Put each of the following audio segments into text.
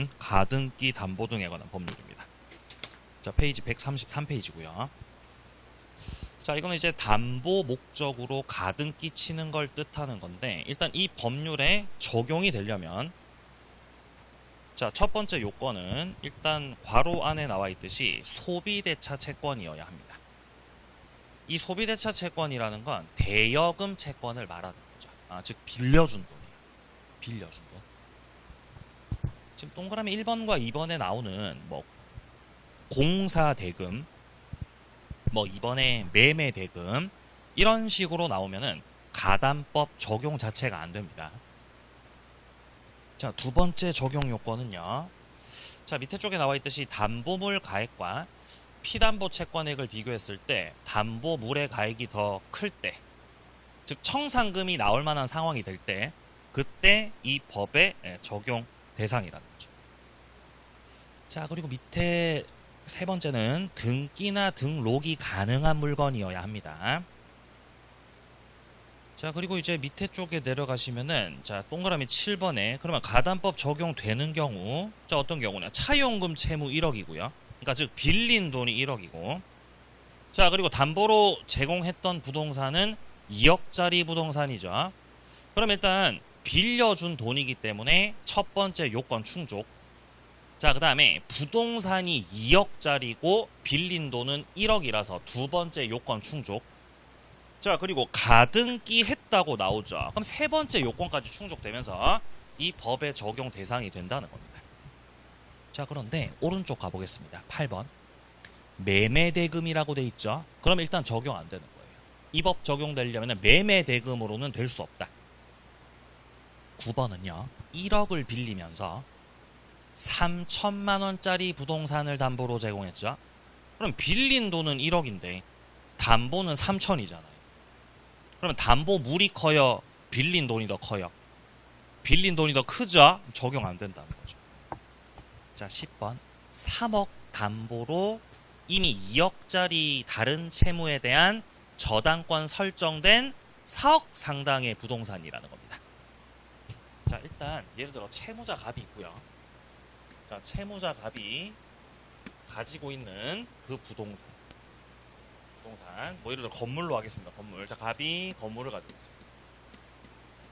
적용되는 가등기 담보 등에 관한 법률입니다. 자, 페이지 133페이지고요. 자, 이거는 이제 담보 목적으로 가등기 치는 걸 뜻하는 건데, 일단 이 법률에 적용이 되려면, 자, 첫 번째 요건은 일단 괄호 안에 나와 있듯이 소비대차 채권이어야 합니다. 이 소비대차 채권이라는 건 대여금 채권을 말하는 거죠. 즉 빌려준 돈이에요. 빌려준 돈. 지금 동그라미 1번과 2번에 나오는 뭐 공사대금, 뭐 이번에 매매대금 이런 식으로 나오면은 가담법 적용 자체가 안 됩니다. 자, 두 번째 적용 요건은요. 자, 밑에 쪽에 나와 있듯이 담보물 가액과 피담보 채권액을 비교했을 때 담보물의 가액이 더 클 때, 즉 청산금이 나올 만한 상황이 될 때, 그때 이 법의 적용 대상이라는 거죠. 자, 그리고 밑에 세 번째는 등기나 등록이 가능한 물건이어야 합니다. 자, 그리고 이제 밑에 쪽에 내려가시면은, 자, 동그라미 7번에 그러면 가담법 적용되는 경우, 자, 어떤 경우냐, 차용금 채무 1억이고요. 그러니까 즉 빌린 돈이 1억이고, 자, 그리고 담보로 제공했던 부동산은 2억짜리 부동산이죠. 그럼 일단 빌려준 돈이기 때문에 첫 번째 요건 충족. 자, 그 다음에 부동산이 2억짜리고 빌린 돈은 1억이라서 두 번째 요건 충족. 자, 그리고 가등기 했다고 나오죠. 그럼 세 번째 요건까지 충족되면서 이 법의 적용 대상이 된다는 겁니다. 자, 그런데 오른쪽 가보겠습니다. 8번. 매매대금이라고 돼 있죠. 그럼 일단 적용 안 되는 거예요. 이 법 적용되려면 매매대금으로는 될 수 없다. 9번은요. 1억을 빌리면서 3천만 원짜리 부동산을 담보로 제공했죠. 그럼 빌린 돈은 1억인데 담보는 3천이잖아요. 그러면 담보물이 커요? 빌린 돈이 더 커요? 빌린 돈이 더 크죠? 적용 안 된다는 거죠. 자, 10번. 3억 담보로 이미 2억짜리 다른 채무에 대한 저당권 설정된 4억 상당의 부동산이라는 겁니다. 자, 일단 예를 들어 채무자 갑이 있고요. 자, 채무자 갑이 가지고 있는 그 부동산, 뭐 예를 들어 건물로 하겠습니다. 건물. 자, 갑이 건물을 가지고 있습니다.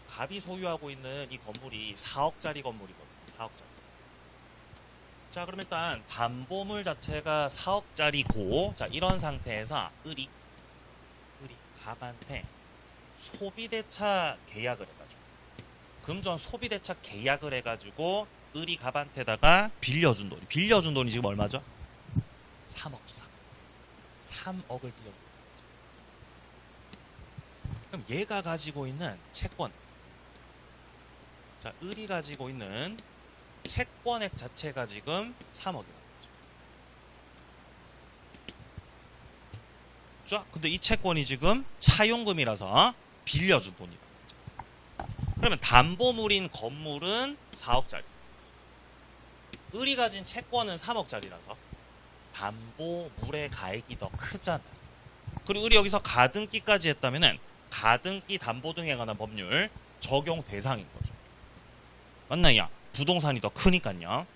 갑이 소유하고 있는 이 건물이 4억짜리 건물이거든요. 4억짜리. 자, 그럼 일단 담보물 자체가 4억짜리고, 자, 이런 상태에서 을이 갑한테 소비대차 계약을 해가지고, 금전 소비대차 계약을 해가지고 을이 갑한테다가 빌려준 돈이 지금 얼마죠? 3억죠. 3억을 빌려준 거죠. 그럼 얘가 가지고 있는 채권, 자, 을이 가지고 있는 채권액 자체가 지금 3억이라는 거죠. 자, 근데 이 채권이 지금 차용금이라서 빌려준 돈이라는 거죠. 그러면 담보물인 건물은 4억짜리, 을이 가진 채권은 3억짜리라서 담보물의 가액이 더 크잖아요. 그리고 을이 여기서 가등기까지 했다면은 가등기 담보 등에 관한 법률 적용 대상인 거죠. 맞나요? 부동산이 더 크니까요.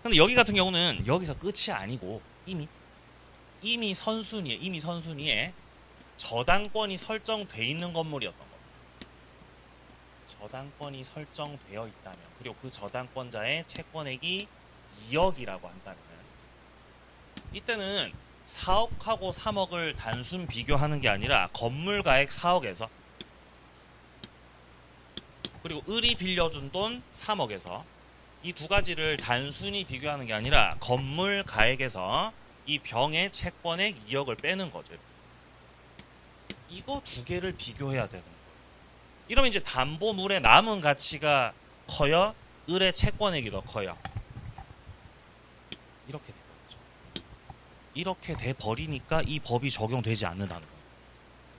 근데 여기 같은 경우는 여기서 끝이 아니고 이미 선순위에 저당권이 설정돼 있는 건물이었던 겁니다. 저당권이 설정되어 있다면, 그리고 그 저당권자의 채권액이 2억이라고 한다면, 이때는 4억하고 3억을 단순 비교하는 게 아니라 건물 가액 4억에서, 그리고 을이 빌려준 돈 3억에서 이 두 가지를 단순히 비교하는 게 아니라 건물 가액에서 이 병의 채권액 2억을 빼는 거죠. 이거 두 개를 비교해야 되는 거예요. 이러면 이제 담보물의 남은 가치가 커요? 을의 채권액이 더 커요? 이렇게 되는 거죠. 이렇게 돼버리니까 이 법이 적용되지 않는다는 거예요.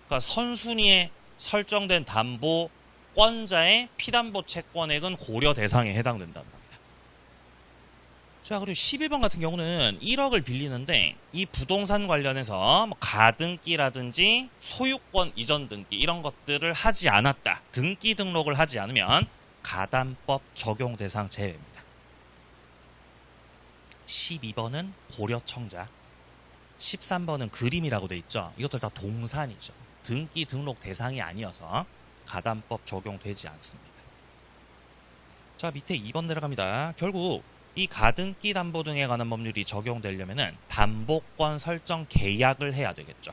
그러니까 선순위에 설정된 담보권자의 피담보 채권액은 고려 대상에 해당된다는 겁니다. 자, 그리고 11번 같은 경우는 1억을 빌리는데 이 부동산 관련해서 뭐 가등기라든지 소유권 이전 등기 이런 것들을 하지 않았다. 등기 등록을 하지 않으면 가담법 적용 대상 제외입니다. 12번은 고려청자, 13번은 그림이라고 돼 있죠. 이것들 다 동산이죠. 등기 등록 대상이 아니어서 가담법 적용되지 않습니다. 자, 밑에 2번 내려갑니다. 결국 이 가등기 담보 등에 관한 법률이 적용되려면 담보권 설정 계약을 해야 되겠죠.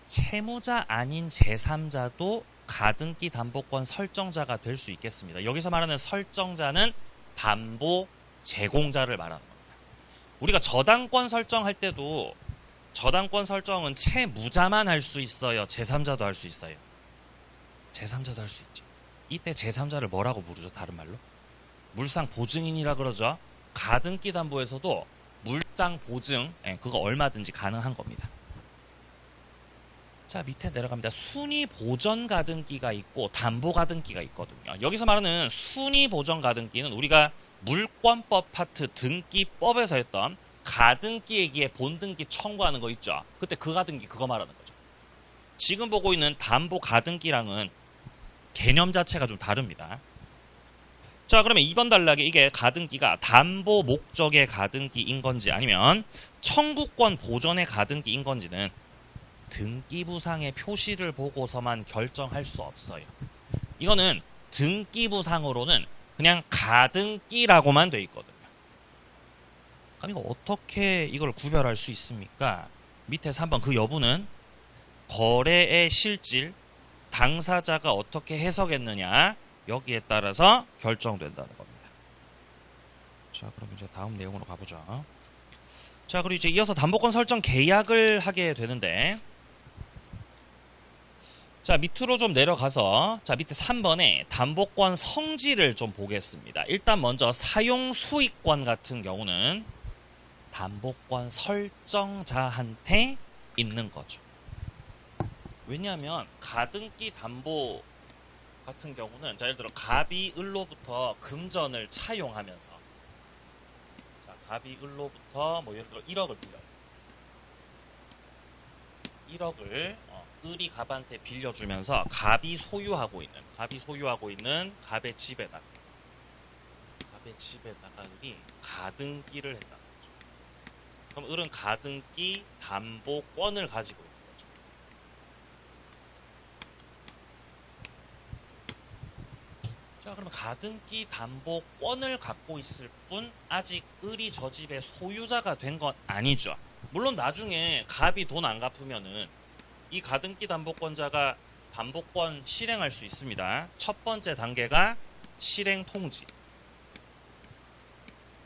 채무자 아닌 제3자도 가등기 담보권 설정자가 될 수 있겠습니다. 여기서 말하는 설정자는 담보 제공자를 말하는 겁니다. 우리가 저당권 설정할 때도 저당권 설정은 채무자만 할 수 있어요? 제3자도 할 수 있어요? 제3자도 할 수 있죠. 이때 제3자를 뭐라고 부르죠? 다른 말로? 물상 보증인이라 그러죠. 가등기 담보에서도 물상 보증, 그거 얼마든지 가능한 겁니다. 자, 밑에 내려갑니다. 순위 보전 가등기가 있고 담보 가등기가 있거든요. 여기서 말하는 순위 보전 가등기는 우리가 물권법 파트 등기법에서 했던 가등기에게 본등기 청구하는 거 있죠. 그때 그 가등기 그거 말하는 거죠. 지금 보고 있는 담보 가등기랑은 개념 자체가 좀 다릅니다. 자, 그러면 2번 단락에 이게 가등기가 담보 목적의 가등기인 건지 아니면 청구권 보전의 가등기인 건지는 등기부상의 표시를 보고서만 결정할 수 없어요. 이거는 등기부상으로는 그냥 가등기라고만 돼 있거든요. 그럼 이거 어떻게 이걸 구별할 수 있습니까? 밑에 3번 그 여부는 거래의 실질, 당사자가 어떻게 해석했느냐 여기에 따라서 결정된다는 겁니다. 자, 그럼 이제 다음 내용으로 가보죠. 자, 그리고 이제 이어서 담보권 설정 계약을 하게 되는데, 자, 밑으로 좀 내려가서, 자, 밑에 3번에 담보권 성질을 좀 보겠습니다. 일단 먼저 사용 수익권 같은 경우는 담보권 설정자한테 있는 거죠. 왜냐하면 가등기 담보 같은 경우는, 자, 예를 들어 갑이 을로부터 금전을 차용하면서, 자, 갑이 을로부터 뭐 예를 들어 1억을 빌려요. 1억을 을이 갑한테 빌려주면서 갑이 소유하고 있는 갑의 집에다가 을이 가등기를 했다는 거죠. 그럼 을은 가등기 담보권을 가지고 있는 거죠. 자, 그러면 가등기 담보권을 갖고 있을 뿐 아직 을이 저 집의 소유자가 된 건 아니죠. 물론 나중에 갑이 돈 안 갚으면은 이 가등기 담보권자가 담보권 실행할 수 있습니다. 첫 번째 단계가 실행 통지.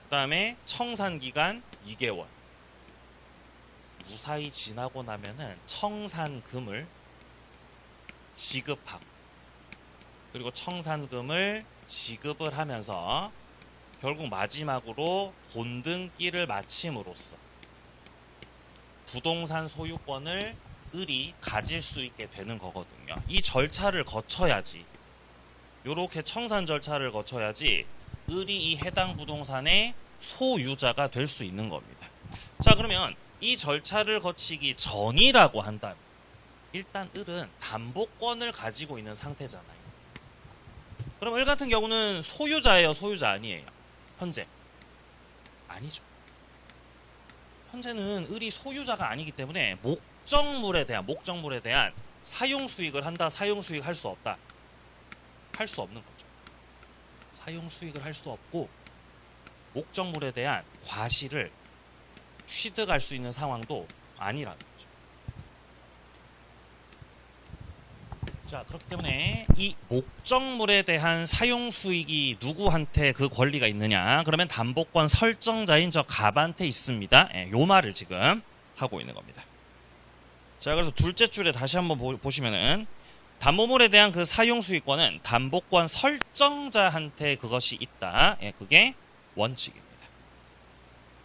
그 다음에 청산기간 2개월. 무사히 지나고 나면은 청산금을 지급하고, 그리고 청산금을 지급을 하면서 결국 마지막으로 본등기를 마침으로써 부동산 소유권을 을이 가질 수 있게 되는 거거든요. 이 절차를 거쳐야지, 요렇게 청산 절차를 거쳐야지 을이 이 해당 부동산의 소유자가 될 수 있는 겁니다. 자, 그러면 이 절차를 거치기 전이라고 한다면 일단 을은 담보권을 가지고 있는 상태잖아요. 그럼 을 같은 경우는 소유자예요, 소유자 아니에요? 현재 아니죠. 현재는 을이 소유자가 아니기 때문에 목적물에 대한 사용 수익을 한다, 사용 수익 할 수 없다, 할 수 없는 거죠. 사용 수익을 할 수 없고 목적물에 대한 과실을 취득할 수 있는 상황도 아니라는 거죠. 자, 그렇기 때문에 이 목적물에 대한 사용 수익이 누구한테 그 권리가 있느냐? 그러면 담보권 설정자인 저 갑한테 있습니다. 요 말을 지금 하고 있는 겁니다. 자, 그래서 둘째 줄에 다시 한번 보시면은 담보물에 대한 그 사용 수익권은 담보권 설정자한테 그것이 있다. 그게 원칙입니다.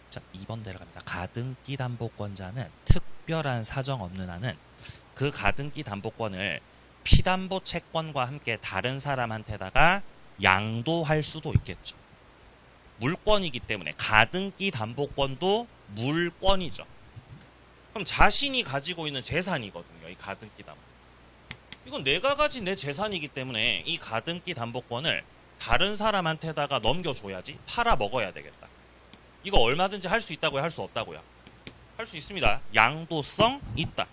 자, 2번 내려갑니다. 가등기 담보권자는 특별한 사정 없는 한은 그 가등기 담보권을 피담보 채권과 함께 다른 사람한테다가 양도할 수도 있겠죠. 물권이기 때문에 가등기 담보권도 물권이죠. 그럼 자신이 가지고 있는 재산이거든요, 이 가등기 담보. 이건 내가 가진 내 재산이기 때문에 이 가등기 담보권을 다른 사람한테다가 넘겨줘야지, 팔아 먹어야 되겠다. 이거 얼마든지 할 수 있다고요? 할 수 없다고요? 할 수 있습니다. 양도성 있다.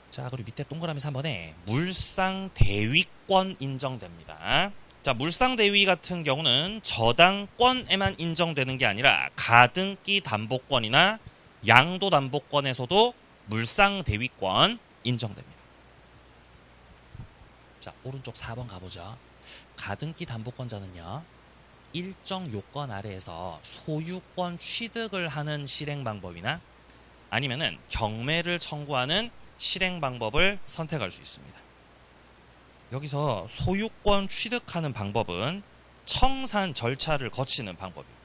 자, 그리고 밑에 동그라미 3번에 물상대위권 인정됩니다. 자, 물상대위 같은 경우는 저당권에만 인정되는 게 아니라 가등기 담보권이나 양도담보권에서도 물상대위권 인정됩니다. 자, 오른쪽 4번 가보죠. 가등기 담보권자는요, 일정 요건 아래에서 소유권 취득을 하는 실행 방법이나 아니면은 경매를 청구하는 실행 방법을 선택할 수 있습니다. 여기서 소유권 취득하는 방법은 청산 절차를 거치는 방법입니다.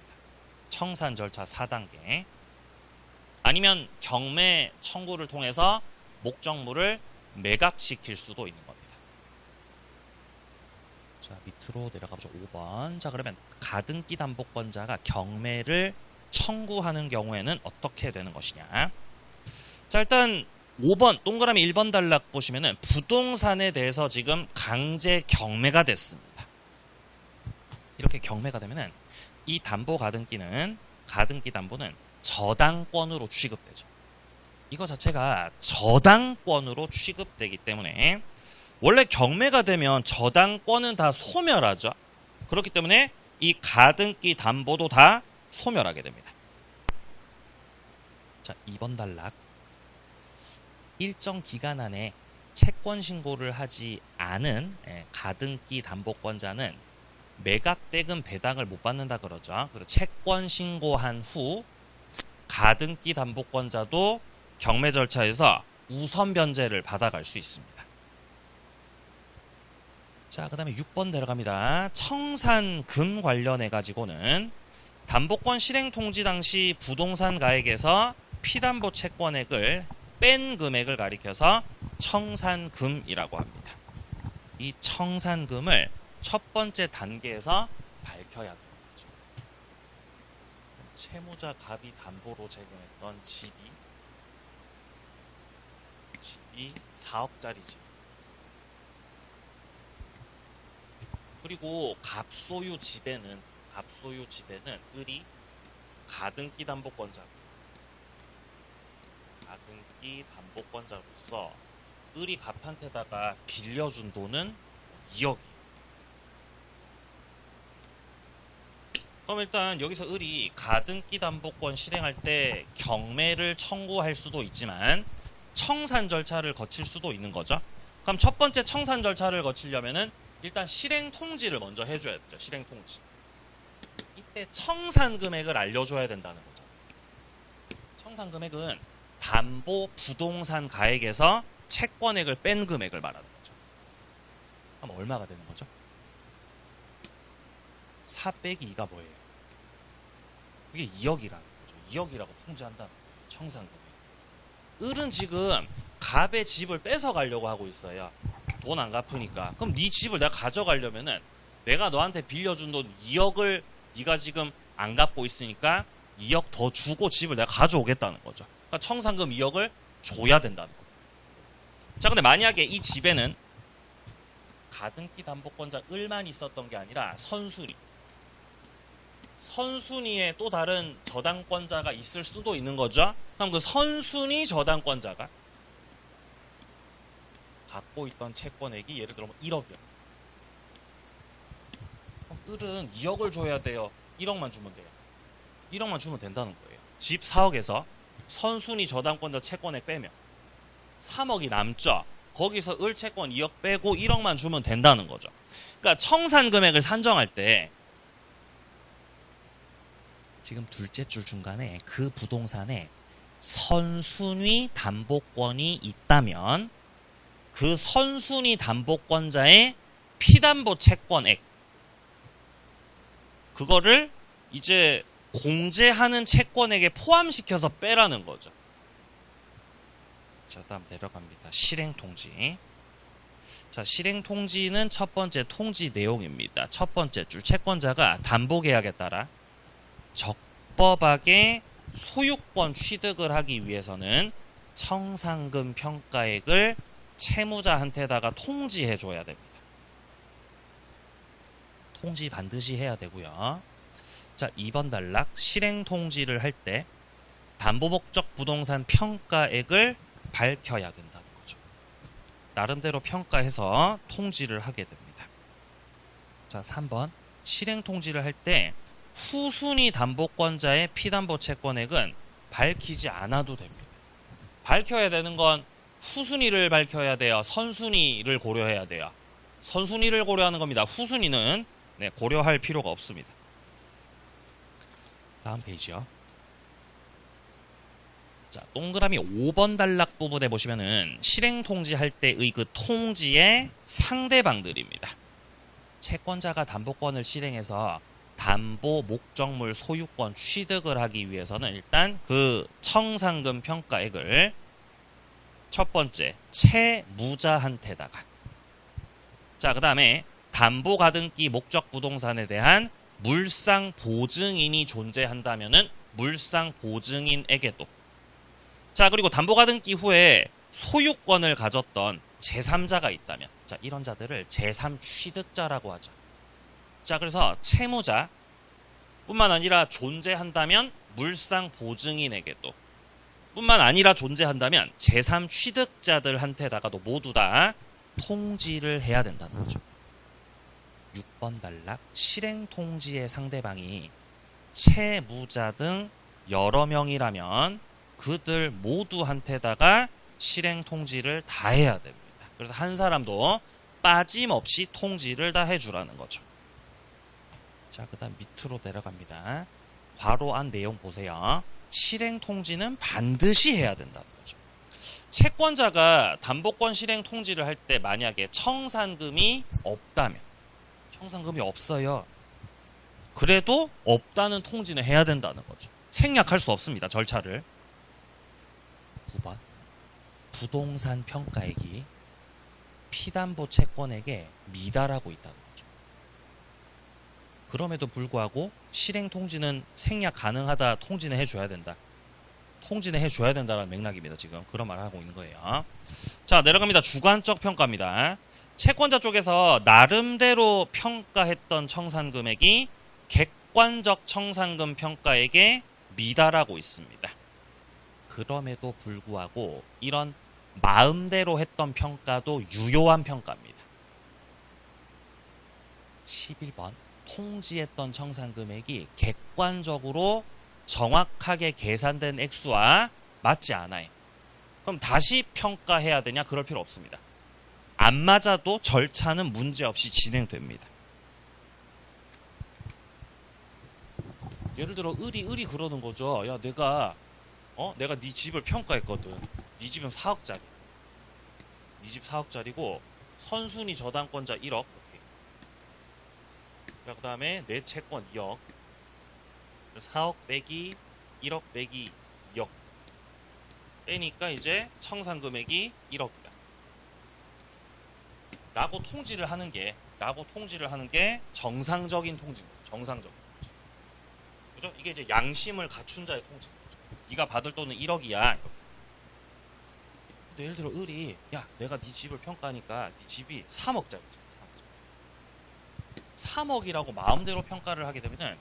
청산 절차 4단계. 아니면 경매 청구를 통해서 목적물을 매각시킬 수도 있는 겁니다. 자, 밑으로 내려가보죠. 5번. 자, 그러면 가등기 담보권자가 경매를 청구하는 경우에는 어떻게 되는 것이냐. 자, 일단 5번 동그라미 1번 단락 보시면은 부동산에 대해서 지금 강제 경매가 됐습니다. 이렇게 경매가 되면은 이 담보 가등기는 가등기 담보는 저당권으로 취급되죠. 이거 자체가 저당권으로 취급되기 때문에 원래 경매가 되면 저당권은 다 소멸하죠. 그렇기 때문에 이 가등기 담보도 다 소멸하게 됩니다. 자, 2번 단락. 일정 기간 안에 채권 신고를 하지 않은 가등기 담보권자는 매각대금 배당을 못 받는다 그러죠. 그리고 채권 신고한 후 가등기 담보권자도 경매 절차에서 우선 변제를 받아갈 수 있습니다. 자, 그 다음에 6번 내려갑니다. 청산금 관련해 가지고는 담보권 실행 통지 당시 부동산 가액에서 피담보 채권액을 뺀 금액을 가리켜서 청산금이라고 합니다. 이 청산금을 첫 번째 단계에서 밝혀야 되는 거죠. 채무자 갑이 담보로 제공했던 집이 4억짜리 집. 그리고 갑소유 집에는 을이 가등기 담보권자로서 을이 갑한테다가 빌려준 돈은 2억이. 그럼 일단 여기서 을이 가등기 담보권 실행할 때 경매를 청구할 수도 있지만 청산 절차를 거칠 수도 있는 거죠. 그럼 첫 번째 청산 절차를 거치려면은 일단 실행 통지를 먼저 해줘야 되죠. 실행 통지. 이때 청산 금액을 알려줘야 된다는 거죠. 청산 금액은 담보 부동산 가액에서 채권액을 뺀 금액을 말하는 거죠. 그럼 얼마가 되는 거죠? 4 빼기 2가 뭐예요? 그게 2억이라는 거죠. 2억이라고 통지한다는 거예요. 청산 금액. 을은 지금 갑의 집을 뺏어 가려고 하고 있어요. 돈 안 갚으니까. 그럼 네 집을 내가 가져가려면은 내가 너한테 빌려준 돈 2억을 네가 지금 안 갚고 있으니까 2억 더 주고 집을 내가 가져오겠다는 거죠. 그러니까 청산금 2억을 줘야 된다는 거예요. 자, 근데 만약에 이 집에는 가등기 담보권자 을만 있었던 게 아니라 선순위에 또 다른 저당권자가 있을 수도 있는 거죠. 그럼 그 선순위 저당권자가 갖고 있던 채권액이 예를 들어 1억이요. 그럼 을은 2억을 줘야 돼요. 1억만 주면 돼요. 1억만 주면 된다는 거예요. 집 4억에서 선순위 저당권자 채권액 빼면 3억이 남죠. 거기서 을 채권 2억 빼고 1억만 주면 된다는 거죠. 그러니까 청산 금액을 산정할 때 지금 둘째 줄 중간에 그 부동산에 선순위 담보권이 있다면 그 선순위 담보권자의 피담보 채권액 그거를 이제 공제하는 채권액에 포함시켜서 빼라는 거죠. 자, 다음 내려갑니다. 실행통지. 자, 실행통지는 첫 번째 통지 내용입니다. 첫 번째 줄 채권자가 담보계약에 따라 적법하게 소유권 취득을 하기 위해서는 청산금 평가액을 채무자한테다가 통지해 줘야 됩니다. 통지 반드시 해야 되고요. 자, 2번 단락 실행 통지를 할 때 담보목적 부동산 평가액을 밝혀야 된다는 거죠. 나름대로 평가해서 통지를 하게 됩니다. 자, 3번 실행 통지를 할 때 후순위 담보권자의 피담보 채권액은 밝히지 않아도 됩니다. 밝혀야 되는 건 후순위를 밝혀야 돼요. 선순위를 고려해야 돼요. 선순위를 고려하는 겁니다. 후순위는 고려할 필요가 없습니다. 다음 페이지요. 자, 동그라미 5번 단락 부분에 보시면은 실행 통지할 때의 그 통지의 상대방들입니다. 채권자가 담보권을 실행해서 담보 목적물 소유권 취득을 하기 위해서는 일단 그 청산금 평가액을 첫 번째 채무자한테다가, 자, 그 다음에 담보 가등기 목적 부동산에 대한 물상 보증인이 존재한다면은 물상 보증인에게도, 자, 그리고 담보 가등기 후에 소유권을 가졌던 제3자가 있다면, 자, 이런 자들을 제3취득자라고 하죠. 자, 그래서 채무자 뿐만 아니라 존재한다면 물상 보증인에게도, 뿐만 아니라 존재한다면 제3취득자들한테다가도 모두 다 통지를 해야 된다는 거죠. 6번 단락 실행 통지의 상대방이 채무자 등 여러 명이라면 그들 모두한테다가 실행 통지를 다 해야 됩니다. 그래서 한 사람도 빠짐없이 통지를 다 해주라는 거죠. 자, 그 다음 밑으로 내려갑니다. 괄호 안 내용 보세요. 실행 통지는 반드시 해야 된다는 거죠. 채권자가 담보권 실행 통지를 할 때 만약에 청산금이 없다면, 청산금이 없어요. 그래도 없다는 통지는 해야 된다는 거죠. 생략할 수 없습니다. 절차를. 9번 부동산 평가액이 피담보 채권에게 미달하고 있다는 거죠. 그럼에도 불구하고 실행 통지는 생략 가능하다, 통지는 해줘야 된다. 통지는 해줘야 된다는 맥락입니다. 지금 그런 말을 하고 있는 거예요. 자, 내려갑니다. 주관적 평가입니다. 채권자 쪽에서 나름대로 평가했던 청산금액이 객관적 청산금 평가액에 미달하고 있습니다. 그럼에도 불구하고 이런 마음대로 했던 평가도 유효한 평가입니다. 11번 통지했던 청산금액이 객관적으로 정확하게 계산된 액수와 맞지 않아요. 그럼 다시 평가해야 되냐? 그럴 필요 없습니다. 안 맞아도 절차는 문제없이 진행됩니다. 예를 들어 을이 그러는 거죠. 야, 내가 네 집을 평가했거든. 네 집은 4억짜리. 네 집 4억짜리고 선순위 저당권자 1억. 그 다음에 내 채권 2억. 4억 빼기 1억 빼기 2억 빼니까 이제 청산금액이 1억이다. 라고 통지를 하는 게 정상적인 통지인 거죠. 정상적인 통지. 그죠? 이게 이제 양심을 갖춘 자의 통지인 거죠. 네가 받을 돈은 1억이야. 근데 예를 들어 을이 야, 내가 네 집을 평가하니까 네 집이 3억짜리지. 3억이라고 마음대로 평가를 하게 되면은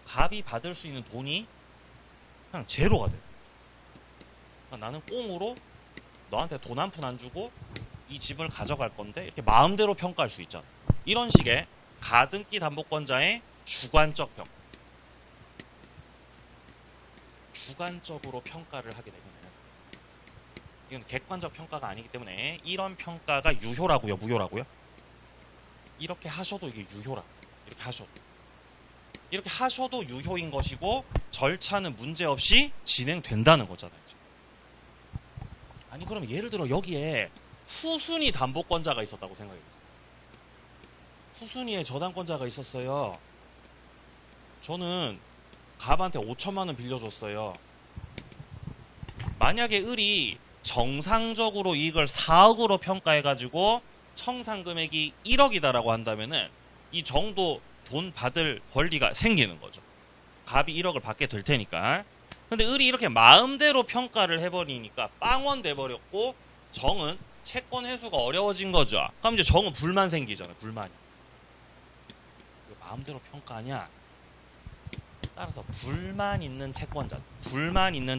갑이 받을 수 있는 돈이 그냥 제로가 돼요. 그러니까 나는 꽁으로 너한테 돈 한 푼 안 주고 이 집을 가져갈 건데 이렇게 마음대로 평가할 수 있잖아. 이런 식의 가등기 담보권자의 주관적 평가. 주관적으로 평가를 하게 되면 이건 객관적 평가가 아니기 때문에 이런 평가가 유효라고요, 무효라고요? 이렇게 하셔도 이게 유효라. 이렇게 하셔도 유효인 것이고 절차는 문제없이 진행된다는 거잖아요. 아니 그럼 예를 들어 여기에 후순위 담보권자가 있었다고 생각해보세요. 후순위에 저당권자가 있었어요. 저는 갑한테 5천만 원 빌려줬어요. 만약에 을이 정상적으로 이걸 4억으로 평가해가지고 청산금액이 1억이다라고 한다면은 이 정도 돈 받을 권리가 생기는 거죠. 갑이 1억을 받게 될 테니까. 근데 을이 이렇게 마음대로 평가를 해버리니까 빵원 돼버렸고 정은 채권 회수가 어려워진 거죠. 그럼 이제 정은 불만 생기잖아요. 불만이. 왜 마음대로 평가하냐? 따라서 불만 있는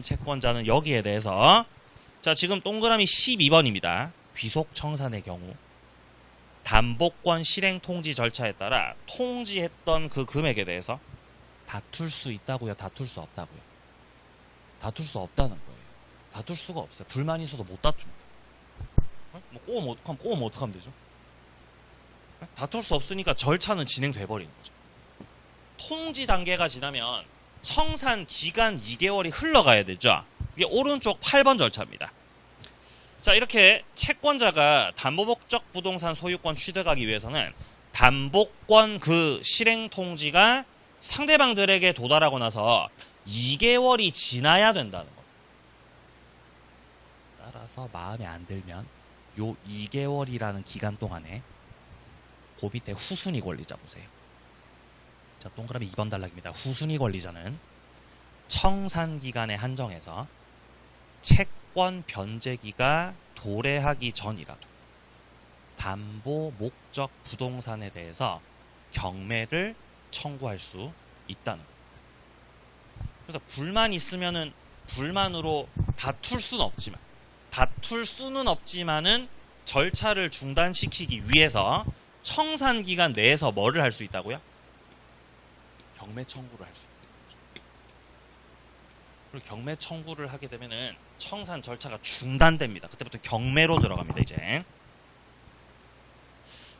채권자는 여기에 대해서 자 지금 동그라미 12번입니다. 귀속 청산의 경우 담보권 실행 통지 절차에 따라 통지했던 그 금액에 대해서 다툴 수 있다고요? 다툴 수 없다고요? 다툴 수 없다는 거예요. 다툴 수가 없어요. 불만이 있어도 못 다툽니다. 뭐 꼬우면 어떡하면 되죠? 다툴 수 없으니까 절차는 진행돼 버리는 거죠. 통지 단계가 지나면 청산 기간 2개월이 흘러가야 되죠. 이게 오른쪽 8번 절차입니다. 자, 이렇게 채권자가 담보목적 부동산 소유권 취득하기 위해서는 담보권 그 실행 통지가 상대방들에게 도달하고 나서 2개월이 지나야 된다는 거예요. 따라서 마음에 안 들면 요 2개월이라는 기간 동안에 그 밑에 후순위 권리자 보세요. 자, 동그라미 2번 단락입니다. 후순위 권리자는 청산 기간에 한정해서 채권 변제기가 도래하기 전이라도 담보 목적 부동산에 대해서 경매를 청구할 수 있다는 거예요. 그래서 불만이 있으면은 불만으로 다툴 수는 없지만은 절차를 중단시키기 위해서 청산 기간 내에서 뭐를 할 수 있다고요? 경매 청구를 할 수 있는 거죠. 그리고 경매 청구를 하게 되면은 청산 절차가 중단됩니다. 그때부터 경매로 들어갑니다. 이제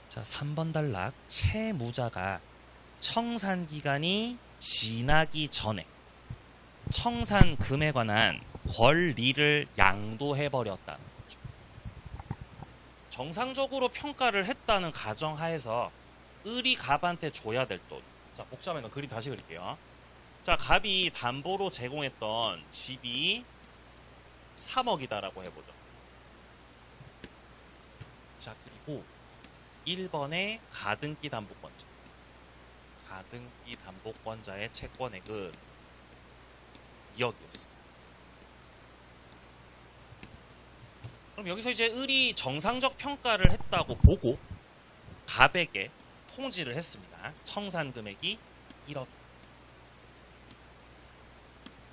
자 3번 단락 채무자가 청산 기간이 지나기 전에 청산금에 관한 권리를 양도해버렸다는 거죠. 정상적으로 평가를 했다는 가정하에서 을이 갑한테 줘야 될 돈. 자, 복잡하면 그림 다시 그릴게요. 자, 갑이 담보로 제공했던 집이 3억이다라고 해보죠. 자, 그리고 1번의 가등기 담보권자. 가등기 담보권자의 채권액은 2억이었습니다. 그럼 여기서 이제 을이 정상적 평가를 했다고 보고 갑에게 통지를 했습니다. 청산 금액이 1억.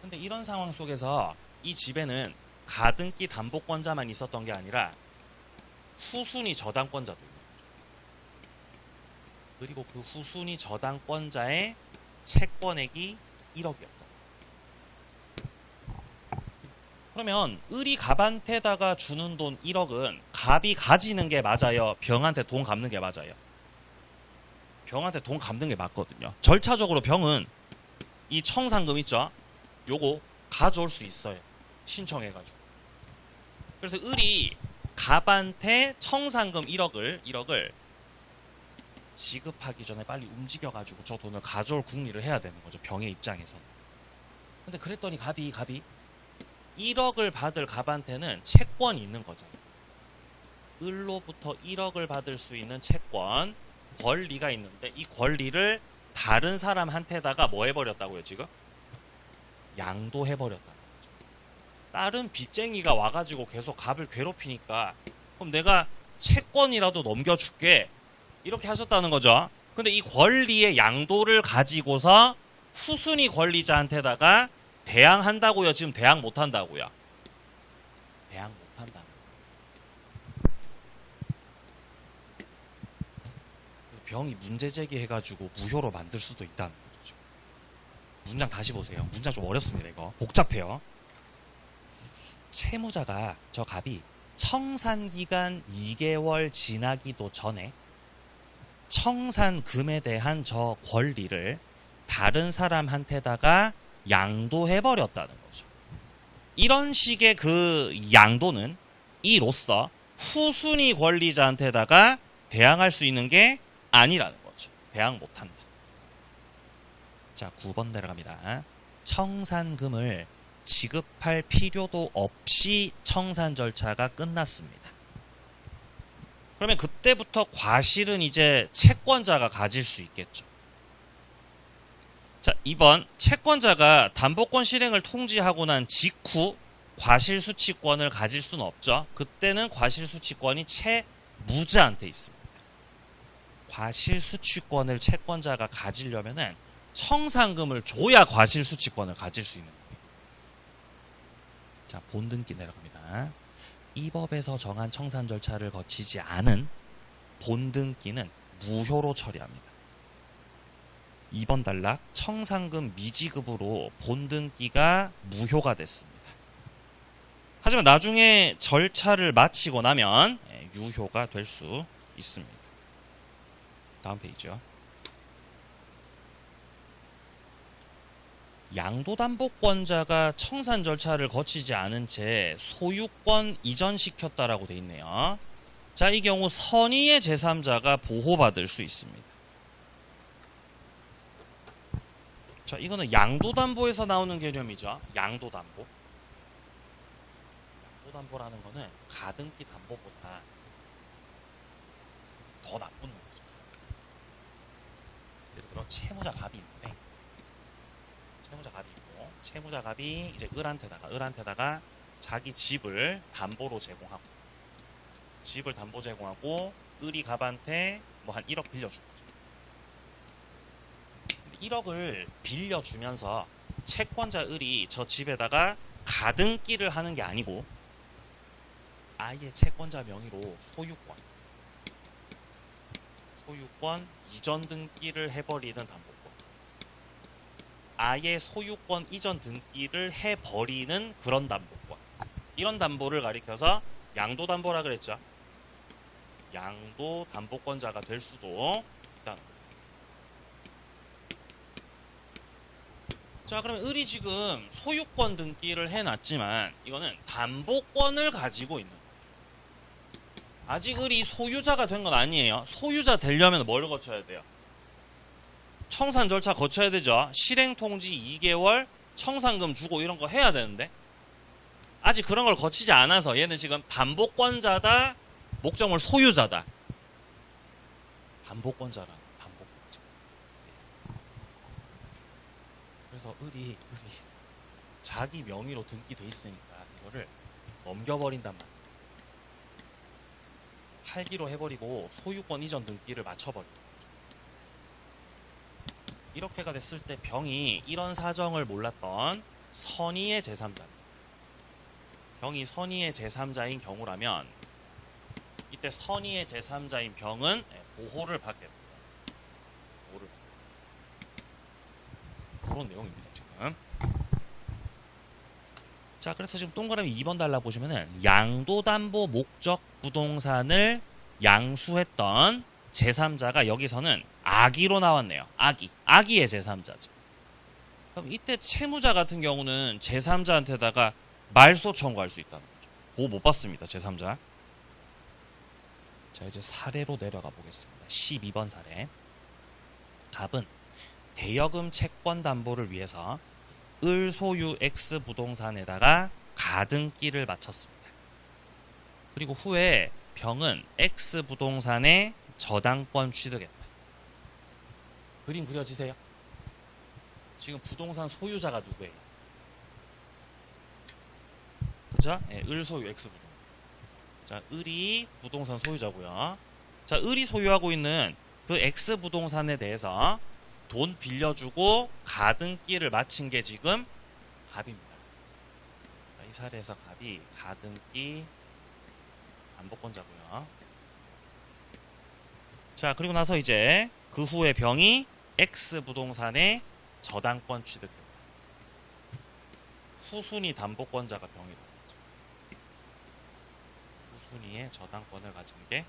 근데 이런 상황 속에서 이 집에는 가등기 담보권자만 있었던 게 아니라 후순위 저당권자도 있는 거죠. 그리고 그 후순위 저당권자의 채권액이 1억이었다. 그러면 을이 갑한테다가 주는 돈 1억은 갑이 가지는 게 맞아요? 병한테 돈 갚는 게 맞아요? 병한테 돈 갚는 게 맞거든요. 절차적으로 병은 이 청산금 있죠? 요거 가져올 수 있어요. 신청해가지고. 그래서 을이 갑한테 청산금 1억을 지급하기 전에 빨리 움직여가지고 저 돈을 가져올 궁리를 해야 되는 거죠. 병의 입장에서. 근데 그랬더니 갑이 1억을 받을 갑한테는 채권이 있는 거잖아요. 을로부터 1억을 받을 수 있는 채권, 권리가 있는데 이 권리를 다른 사람한테다가 뭐 해버렸다고요, 지금? 양도해버렸다는 거죠. 다른 빚쟁이가 와가지고 계속 갑을 괴롭히니까 그럼 내가 채권이라도 넘겨줄게. 이렇게 하셨다는 거죠. 근데 이 권리의 양도를 가지고서 후순위 권리자한테다가 대항한다고요? 지금 대항 못한다고요? 대항 못한다. 병이 문제 제기해가지고 무효로 만들 수도 있다는 거죠. 문장 다시 보세요. 문장 좀 어렵습니다. 이거 복잡해요. 채무자가 저 갑이 청산기간 2개월 지나기도 전에 청산금에 대한 저 권리를 다른 사람한테다가 양도해버렸다는 거죠. 이런 식의 그 양도는 이로써 후순위 권리자한테다가 대항할 수 있는 게 아니라는 거죠. 대항 못한다. 자, 9번 내려갑니다. 청산금을 지급할 필요도 없이 청산 절차가 끝났습니다. 그러면 그때부터 과실은 이제 채권자가 가질 수 있겠죠. 자, 2번 채권자가 담보권 실행을 통지하고 난 직후 과실수취권을 가질 수는 없죠. 그때는 과실수취권이 채무자한테 있습니다. 과실수취권을 채권자가 가지려면은 청산금을 줘야 과실수취권을 가질 수 있는 거예요. 자, 본등기 내려갑니다. 이 법에서 정한 청산 절차를 거치지 않은 본등기는 무효로 처리합니다. 2번 단락 청산금 미지급으로 본등기가 무효가 됐습니다. 하지만 나중에 절차를 마치고 나면 유효가 될 수 있습니다. 다음 페이지요. 양도담보권자가 청산 절차를 거치지 않은 채 소유권 이전시켰다라고 돼 있네요. 자, 이 경우 선의의 제3자가 보호받을 수 있습니다. 자, 이거는 양도담보에서 나오는 개념이죠. 양도담보. 양도담보라는 거는 가등기 담보보다 더 나쁜 거죠. 예를 들어 채무자 갑이 있는데 채무자 갑이 있고 채무자 갑이 이제 을한테다가 자기 집을 담보로 제공하고 집을 담보 제공하고 을이 갑한테 뭐 한 1억 빌려준 거죠. 1억을 빌려주면서 채권자 을이 저 집에다가 가등기를 하는 게 아니고 아예 채권자 명의로 소유권 이전 등기를 해버리는 담보권. 아예 소유권 이전 등기를 해버리는 그런 담보권. 이런 담보를 가리켜서 양도담보라 그랬죠. 양도담보권자가 될 수도 있다는 거예요. 자, 그러면 을이 지금 소유권 등기를 해놨지만 이거는 담보권을 가지고 있는 거죠. 아직 을이 소유자가 된 건 아니에요. 소유자 되려면 뭘 거쳐야 돼요? 청산 절차 거쳐야 되죠. 실행통지 2개월, 청산금 주고 이런 거 해야 되는데 아직 그런 걸 거치지 않아서 얘는 지금 담보권자다, 목적물 소유자다. 담보권자라는 담보권자. 그래서 을이 자기 명의로 등기돼 있으니까 이거를 넘겨버린단 말이에요. 팔기로 해버리고 소유권 이전 등기를 맞춰버리고 이렇게가 됐을 때 병이 이런 사정을 몰랐던 선의의 제3자 병이 선의의 제3자인 경우라면 이때 선의의 제3자인 병은 보호를 받게 됩니다. 그런 내용입니다. 지금. 자, 그래서 지금 동그라미 2번 달라 보시면은 양도담보 목적 부동산을 양수했던 제3자가 여기서는 아기로 나왔네요. 아기의 제3자죠. 그럼 이때 채무자 같은 경우는 제3자한테다가 말소 청구할 수 있다는 거죠. 보호 못 받습니다. 제3자. 자, 이제 사례로 내려가 보겠습니다. 12번 사례. 갑은 대여금 채권 담보를 위해서 을 소유 X 부동산에다가 가등기를 마쳤습니다. 그리고 후에 병은 X 부동산에 저당권 취득했다. 그림 그려지세요? 지금 부동산 소유자가 누구예요? 그죠? 네, 을 소유 X 부동산. 자, 을이 부동산 소유자고요. 자, 을이 소유하고 있는 그 X 부동산에 대해서 돈 빌려주고 가등기를 마친 게 지금 갑입니다. 자, 이 사례에서 갑이 가등기 담보권자고요. 자, 그리고 나서 이제 그 후에 병이 X 부동산에 저당권 취득합니다. 후순위 담보권자가 병이다. 후순위의 저당권을 가진 게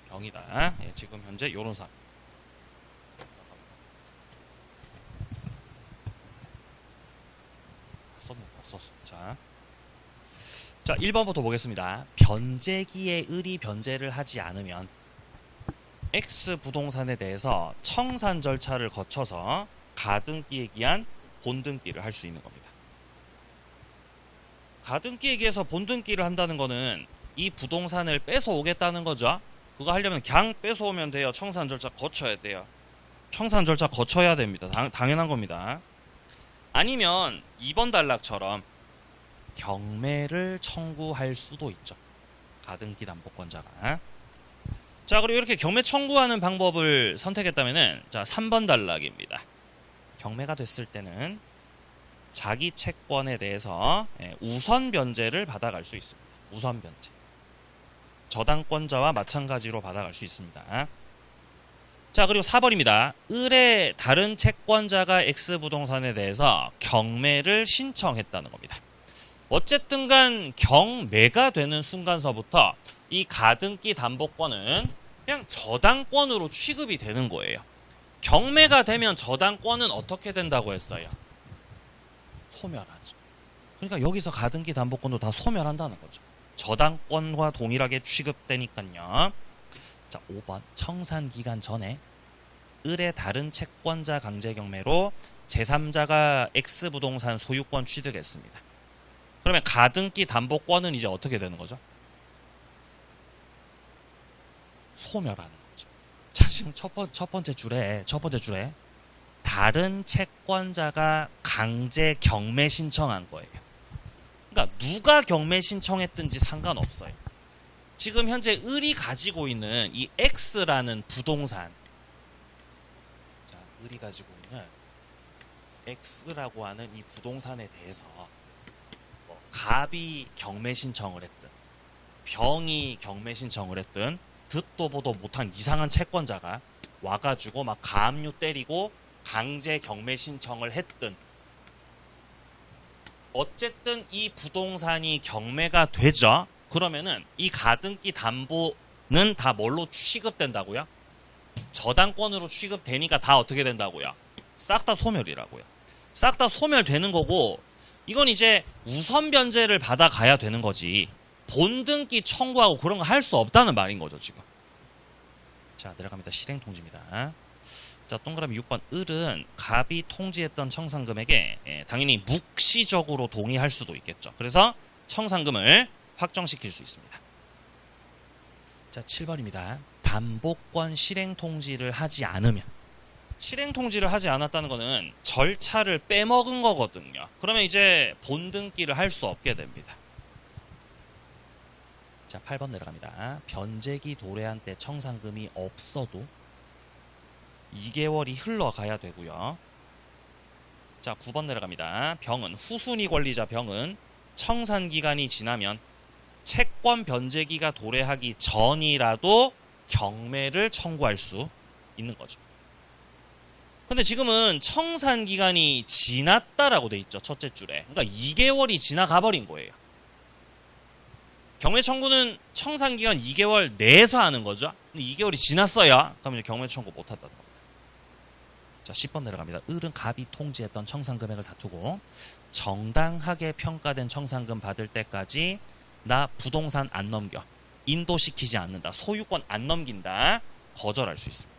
병이다. 예, 지금 현재 이런 사람. 썼어. 자, 1번부터 보겠습니다. 변제기에 을이 변제를 하지 않으면 X 부동산에 대해서 청산 절차를 거쳐서 가등기에 기한 본등기를 할 수 있는 겁니다. 가등기에 기해서 본등기를 한다는 거는 이 부동산을 뺏어오겠다는 거죠. 그거 하려면 그냥 뺏어오면 돼요? 청산 절차 거쳐야 돼요? 청산 절차 거쳐야 됩니다. 당연한 겁니다. 아니면 2번 단락처럼 경매를 청구할 수도 있죠. 가등기 담보권자가. 자, 그리고 이렇게 경매 청구하는 방법을 선택했다면은, 자, 3번 단락입니다. 경매가 됐을 때는 자기 채권에 대해서 우선 변제를 받아갈 수 있습니다. 우선 변제. 저당권자와 마찬가지로 받아갈 수 있습니다. 자, 그리고 4번입니다. 을의 다른 채권자가 X부동산에 대해서 경매를 신청했다는 겁니다. 어쨌든 간 경매가 되는 순간서부터 이 가등기 담보권은 그냥 저당권으로 취급이 되는 거예요. 경매가 되면 저당권은 어떻게 된다고 했어요? 소멸하죠. 그러니까 여기서 가등기 담보권도 다 소멸한다는 거죠. 저당권과 동일하게 취급되니까요. 자, 5번 청산기간 전에 을의 다른 채권자 강제 경매로 제3자가 X부동산 소유권 취득했습니다. 그러면 가등기 담보권은 이제 어떻게 되는 거죠? 소멸하는 거죠. 자, 지금 첫 번째 줄에 다른 채권자가 강제 경매 신청한 거예요. 그러니까 누가 경매 신청했든지 상관없어요. 지금 현재 을이 가지고 있는 이 X라는 부동산, 자, 을이 가지고 있는 X라고 하는 이 부동산에 대해서 갑이 경매 신청을 했든 병이 경매 신청을 했든 듣도 보도 못한 이상한 채권자가 와가지고 막 가압류 때리고 강제 경매 신청을 했든 어쨌든 이 부동산이 경매가 되죠. 그러면은 이 가등기 담보는 다 뭘로 취급된다고요? 저당권으로 취급되니까 다 어떻게 된다고요? 싹 다 소멸이라고요. 싹 다 소멸되는 거고, 이건 이제 우선 변제를 받아가야 되는 거지 본등기 청구하고 그런 거 할 수 없다는 말인 거죠 지금. 자, 내려갑니다. 실행 통지입니다. 자, 동그라미 6번 을은 갑이 통지했던 청산금액에 당연히 묵시적으로 동의할 수도 있겠죠. 그래서 청산금을 확정시킬 수 있습니다. 자, 7번입니다. 담보권 실행 통지를 하지 않으면, 실행 통지를 하지 않았다는 거는 절차를 빼먹은 거거든요. 그러면 이제 본등기를 할 수 없게 됩니다. 자, 8번 내려갑니다. 변제기 도래한 때 청산금이 없어도 2개월이 흘러가야 되고요. 자, 9번 내려갑니다. 병은 후순위 권리자 병은 청산기간이 지나면 채권 변제기가 도래하기 전이라도 경매를 청구할 수 있는 거죠. 근데 지금은 청산기간이 지났다라고 돼 있죠. 첫째 줄에. 그러니까 2개월이 지나가 버린 거예요. 경매 청구는 청산기간 2개월 내에서 하는 거죠. 근데 2개월이 지났어야 그러면 경매 청구 못 한다는 겁니다. 자, 10번 내려갑니다. 을은 갑이 통지했던 청산금액을 다투고 정당하게 평가된 청산금 받을 때까지 나 부동산 안 넘겨, 인도시키지 않는다, 소유권 안 넘긴다, 거절할 수 있습니다.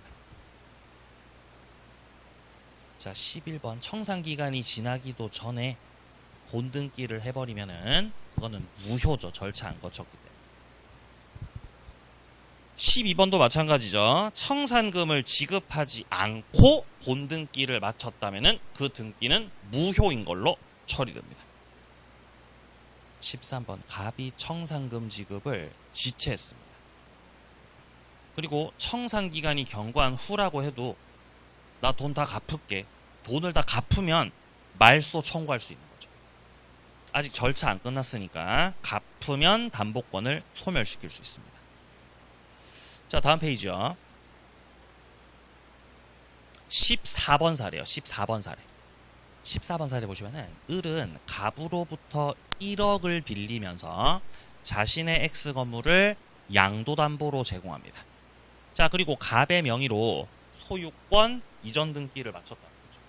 자, 11번 청산기간이 지나기도 전에 본등기를 해버리면은 그거는 무효죠. 절차 안 거쳤기 때문에. 12번도 마찬가지죠. 청산금을 지급하지 않고 본등기를 마쳤다면은 그 등기는 무효인 걸로 처리됩니다. 13번 갑이 청산금 지급을 지체했습니다. 그리고 청산기간이 경과한 후라고 해도 나 돈 다 갚을게, 돈을 다 갚으면 말소 청구할 수 있는 거죠. 아직 절차 안 끝났으니까 갚으면 담보권을 소멸시킬 수 있습니다. 자, 다음 페이지요. 14번 사례요. 14번 사례. 14번 사례 보시면은 을은 갑으로부터 1억을 빌리면서 자신의 X 건물을 양도담보로 제공합니다. 자, 그리고 갑의 명의로 소유권 이전 등기를 마쳤다는 거죠.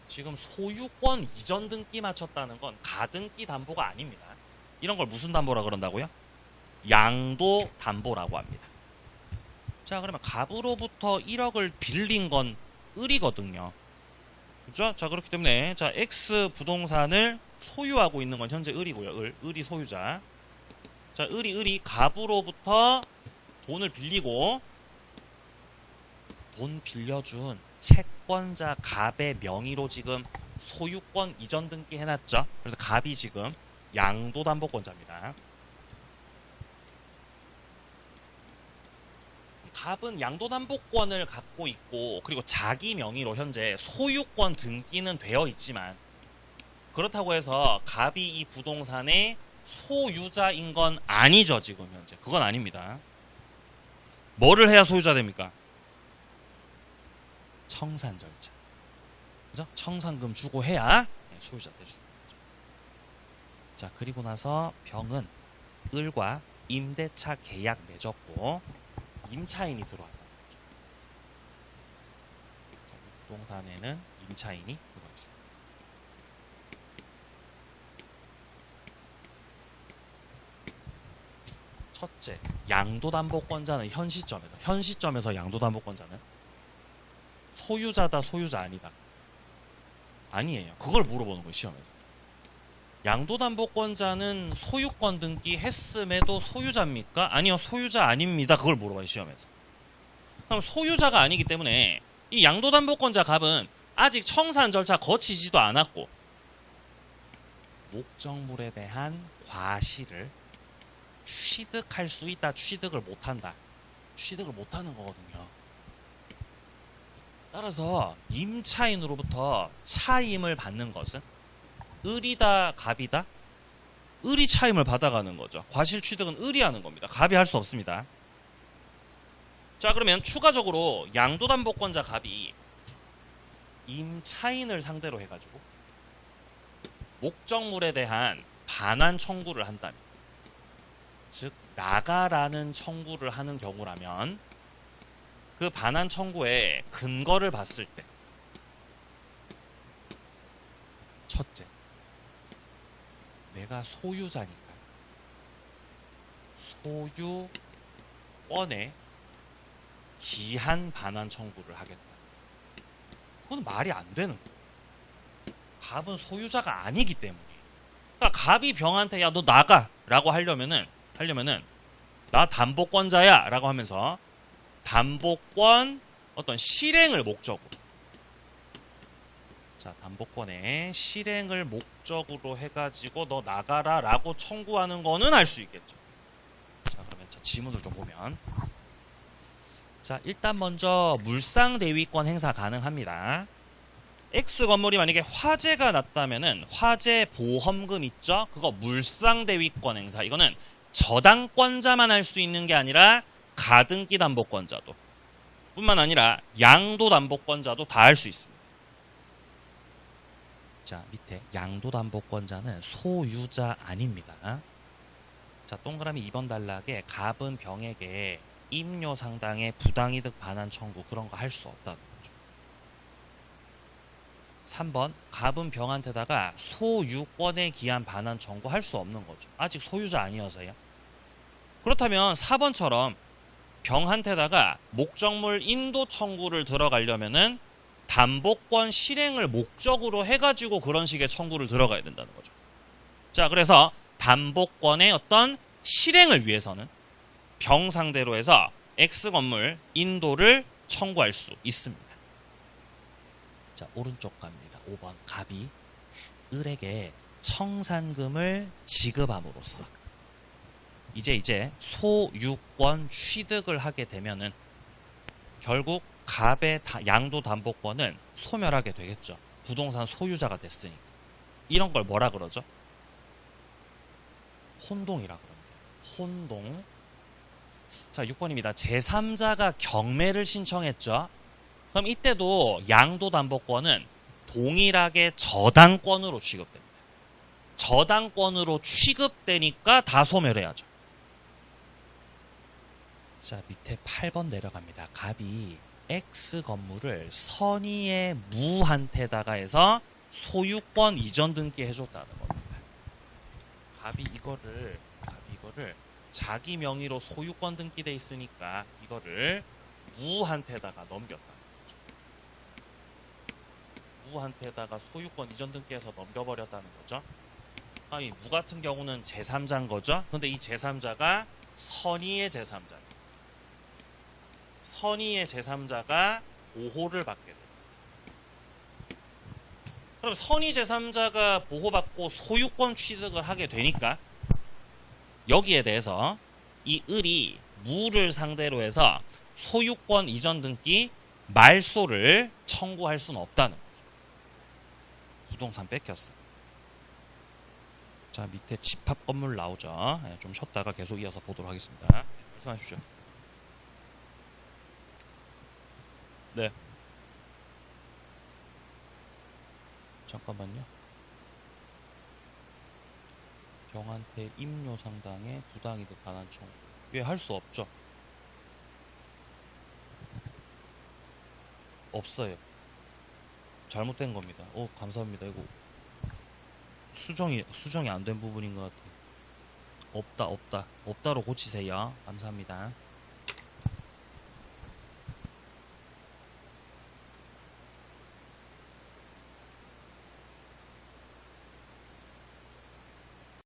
지금 소유권 이전 등기 마쳤다는 건 가등기 담보가 아닙니다. 이런 걸 무슨 담보라 그런다고요? 양도 담보라고 합니다. 자, 그러면 갑으로부터 1억을 빌린 건 을이거든요. 그죠? 자, 그렇기 때문에 자, X 부동산을 소유하고 있는 건 현재 을이고요. 을이 소유자. 자, 을이 갑으로부터 돈을 빌리고 돈 빌려준 채권자 갑의 명의로 지금 소유권 이전 등기 해놨죠. 그래서 갑이 지금 양도담보권자입니다. 갑은 양도담보권을 갖고 있고 그리고 자기 명의로 현재 소유권 등기는 되어 있지만 그렇다고 해서 갑이 이 부동산의 소유자인 건 아니죠. 지금 현재 그건 아닙니다. 뭐를 해야 소유자 됩니까? 청산 절차. 그죠? 청산금 주고 해야 소유자 될 수 있는 거죠. 자, 그리고 나서 병은 을과 임대차 계약 맺었고 임차인이 들어왔다. 부동산에는 임차인이 들어와 있습니다. 첫째, 양도담보권자는 현 시점에서 양도담보권자는 소유자다, 소유자 아니다. 아니에요. 그걸 물어보는 거예요, 시험에서. 양도담보권자는 소유권 등기 했음에도 소유자입니까? 아니요, 소유자 아닙니다. 그걸 물어봐요, 시험에서. 그럼 소유자가 아니기 때문에 이 양도담보권자 갑은 아직 청산 절차 거치지도 않았고 목적물에 대한 과실을 취득할 수 있다, 취득을 못한다. 취득을 못하는 거거든요. 따라서 임차인으로부터 차임을 받는 것은 을이다, 갑이다? 을이 차임을 받아가는 거죠. 과실 취득은 을이 하는 겁니다. 갑이 할 수 없습니다. 자, 그러면 추가적으로 양도담보권자 갑이 임차인을 상대로 해가지고 목적물에 대한 반환 청구를 한다면, 즉 나가라는 청구를 하는 경우라면 그 반환 청구의 근거를 봤을 때 첫째, 내가 소유자니까 소유권에 기한 반환 청구를 하겠다. 그건 말이 안 되는 거예요. 갑은 소유자가 아니기 때문에. 그러니까 갑이 병한테 야, 너 나가 라고 하려면은 나 담보권자야 라고 하면서 담보권 어떤 실행을 목적으로, 자, 담보권의 실행을 목적으로 해가지고 너 나가라 라고 청구하는 거는 알 수 있겠죠. 자, 그러면 지문을 좀 보면, 자, 일단 먼저 물상대위권 행사 가능합니다. X 건물이 만약에 화재가 났다면은 화재 보험금 있죠? 그거 물상대위권 행사. 이거는 저당권자만 할 수 있는 게 아니라 가등기 담보권자도 뿐만 아니라 양도담보권자도 다 할 수 있습니다. 자, 밑에 양도담보권자는 소유자 아닙니다. 자, 동그라미 2번 단락에 갑은 병에게 임료 상당의 부당이득 반환 청구 그런 거 할 수 없다는 거죠. 3번 갑은 병한테다가 소유권에 기한 반환 청구 할 수 없는 거죠. 아직 소유자 아니어서요. 그렇다면 4번처럼 병한테다가 목적물 인도 청구를 들어가려면은 담보권 실행을 목적으로 해가지고 그런 식의 청구를 들어가야 된다는 거죠. 자, 그래서 담보권의 어떤 실행을 위해서는 병 상대로 해서 X 건물 인도를 청구할 수 있습니다. 자, 오른쪽 갑니다. 5번 갑이 을에게 청산금을 지급함으로써 이제 소유권 취득을 하게 되면은 결국 갑의 양도담보권은 소멸하게 되겠죠. 부동산 소유자가 됐으니까. 이런 걸 뭐라 그러죠? 혼동이라 그럽니다. 혼동. 자, 6번입니다. 제3자가 경매를 신청했죠. 그럼 이때도 양도담보권은 동일하게 저당권으로 취급됩니다. 저당권으로 취급되니까 다 소멸해야죠. 자, 밑에 8번 내려갑니다. 갑이 X 건물을 선의의 무한테다가 해서 소유권 이전 등기 해줬다는 겁니다. 갑이 이거를 자기 명의로 소유권 등기돼 있으니까 이거를 무한테다가 넘겼다는 거죠. 무한테다가 소유권 이전 등기해서 넘겨버렸다는 거죠. 이 무 같은 경우는 제3자인 거죠. 근데 이 제3자가 선의의 제3자. 선의의 제3자가 보호를 받게 됩니다. 그럼 선의 제3자가 보호받고 소유권 취득을 하게 되니까 여기에 대해서 이 을이 무를 상대로 해서 소유권 이전 등기 말소를 청구할 수는 없다는 거죠. 부동산 뺏겼어. 자, 밑에 집합 건물 나오죠. 네, 좀 쉬었다가 계속 이어서 보도록 하겠습니다. 말씀하십시오. 네. 잠깐만요. 경한테 임료 상당의 부당이득 반환 청구. 왜 할 수 없죠? 없어요. 잘못된 겁니다. 오, 감사합니다. 이거 수정이 안 된 부분인 것 같아요. 없다로 고치세요. 감사합니다.